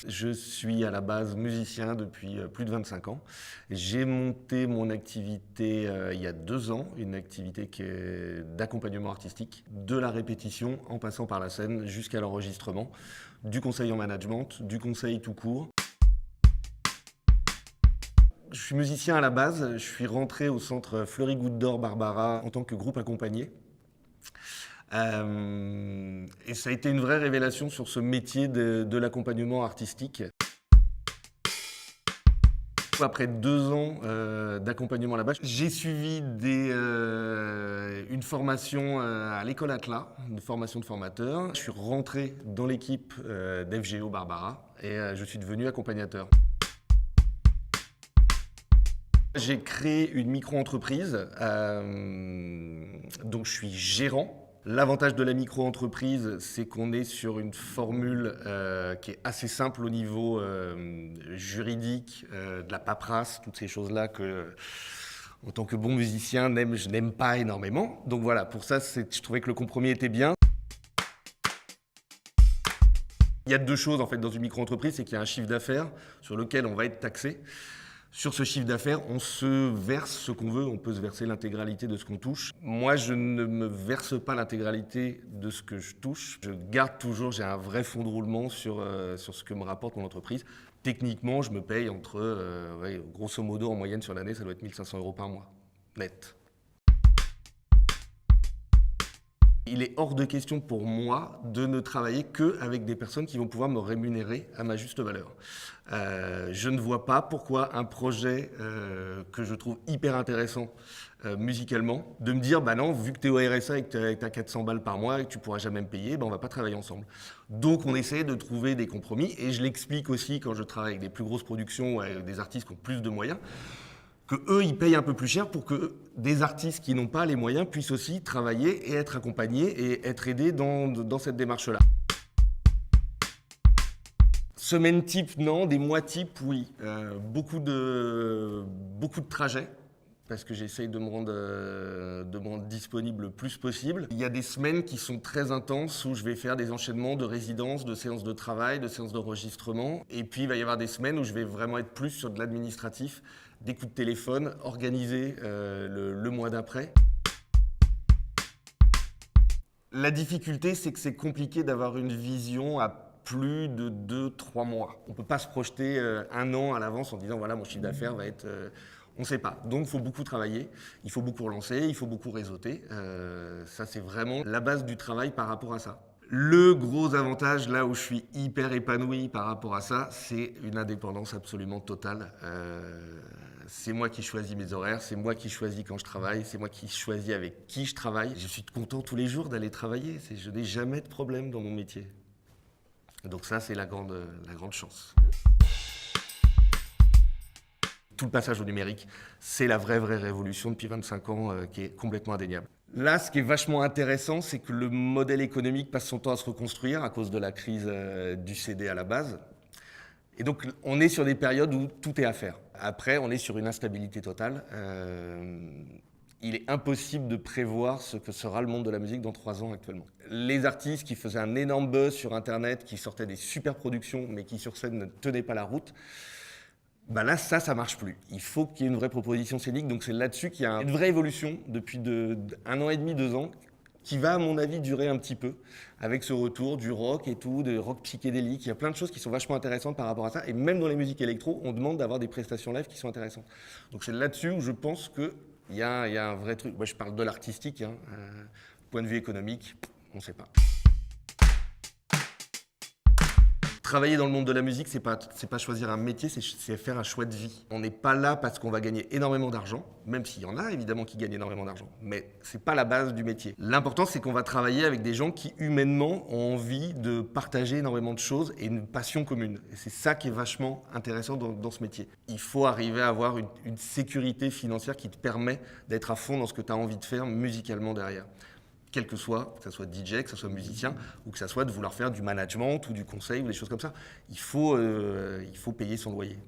Je suis à la base musicien depuis plus de 25 ans. J'ai monté mon activité il y a 2 ans, une activité qui est d'accompagnement artistique, de la répétition en passant par la scène jusqu'à l'enregistrement, du conseil en management, du conseil tout court. Je suis musicien à la base, je suis rentré au centre Fleury Goutte d'Or Barbara en tant que groupe accompagné. Et ça a été une vraie révélation sur ce métier de l'accompagnement artistique. Après 2 ans d'accompagnement là-bas, j'ai suivi une formation à l'école Atlas, une formation de formateur. Je suis rentré dans l'équipe d'FGO Barbara et je suis devenu accompagnateur. J'ai créé une micro-entreprise, donc je suis gérant. L'avantage de la micro-entreprise, c'est qu'on est sur une formule qui est assez simple au niveau juridique, de la paperasse, toutes ces choses-là que, en tant que bon musicien, je n'aime pas énormément. Donc voilà, pour ça, je trouvais que le compromis était bien. Il y a 2 choses en fait dans une micro-entreprise, c'est qu'il y a un chiffre d'affaires sur lequel on va être taxé. Sur ce chiffre d'affaires, on se verse ce qu'on veut, on peut se verser l'intégralité de ce qu'on touche. Moi, je ne me verse pas l'intégralité de ce que je touche. Je garde toujours, j'ai un vrai fonds de roulement sur ce que me rapporte mon entreprise. Techniquement, je me paye grosso modo, en moyenne sur l'année, ça doit être 1 500 € par mois, net. Il est hors de question pour moi de ne travailler qu'avec des personnes qui vont pouvoir me rémunérer à ma juste valeur. Je ne vois pas pourquoi un projet que je trouve hyper intéressant musicalement, de me dire bah non, vu que tu es au RSA et que tu as 400 balles par mois et que tu pourras jamais me payer, bah on va pas travailler ensemble. Donc on essaie de trouver des compromis et je l'explique aussi quand je travaille avec des plus grosses productions ou avec des artistes qui ont plus de moyens, que eux ils payent un peu plus cher pour que des artistes qui n'ont pas les moyens puissent aussi travailler et être accompagnés et être aidés dans cette démarche-là. Semaine type, non. Des mois type, oui. Beaucoup de trajets, parce que j'essaye de me rendre disponible le plus possible. Il y a des semaines qui sont très intenses où je vais faire des enchaînements de résidences, de séances de travail, de séances d'enregistrement. Et puis il va y avoir des semaines où je vais vraiment être plus sur de l'administratif, des coups de téléphone, organiser le mois d'après. La difficulté, c'est que c'est compliqué d'avoir une vision à plus de 2-3 mois. On ne peut pas se projeter 1 an à l'avance en disant voilà, mon chiffre d'affaires va être... on ne sait pas. Donc il faut beaucoup travailler, il faut beaucoup relancer, il faut beaucoup réseauter. Ça, c'est vraiment la base du travail par rapport à ça. Le gros avantage, là où je suis hyper épanoui par rapport à ça, c'est une indépendance absolument totale. C'est moi qui choisis mes horaires, c'est moi qui choisis quand je travaille, c'est moi qui choisis avec qui je travaille. Je suis content tous les jours d'aller travailler, je n'ai jamais de problème dans mon métier. Donc ça, c'est la grande chance. Tout le passage au numérique, c'est la vraie révolution depuis 25 ans qui est complètement indéniable. Là, ce qui est vachement intéressant, c'est que le modèle économique passe son temps à se reconstruire à cause de la crise du CD à la base. Et donc, on est sur des périodes où tout est à faire. Après, on est sur une instabilité totale. Il est impossible de prévoir ce que sera le monde de la musique dans 3 ans actuellement. Les artistes qui faisaient un énorme buzz sur Internet, qui sortaient des super productions, mais qui sur scène ne tenaient pas la route, bah là, ça marche plus. Il faut qu'il y ait une vraie proposition scénique. Donc c'est là-dessus qu'il y a une vraie évolution depuis 1 an et demi, 2 ans, qui va, à mon avis, durer un petit peu, avec ce retour du rock et tout, de rock psychédélique. Il y a plein de choses qui sont vachement intéressantes par rapport à ça. Et même dans les musiques électro, on demande d'avoir des prestations live qui sont intéressantes. Donc c'est là-dessus où je pense qu'il y a un vrai truc. Moi, je parle de l'artistique. Point de vue économique, on ne sait pas. Travailler dans le monde de la musique, c'est pas choisir un métier, c'est faire un choix de vie. On n'est pas là parce qu'on va gagner énormément d'argent, même s'il y en a évidemment qui gagnent énormément d'argent, mais c'est pas la base du métier. L'important, c'est qu'on va travailler avec des gens qui humainement ont envie de partager énormément de choses et une passion commune. Et c'est ça qui est vachement intéressant dans ce métier. Il faut arriver à avoir une sécurité financière qui te permet d'être à fond dans ce que tu as envie de faire musicalement derrière. Quel que ce soit DJ, que ce soit musicien, ou que ce soit de vouloir faire du management ou du conseil ou des choses comme ça. Il faut payer son loyer.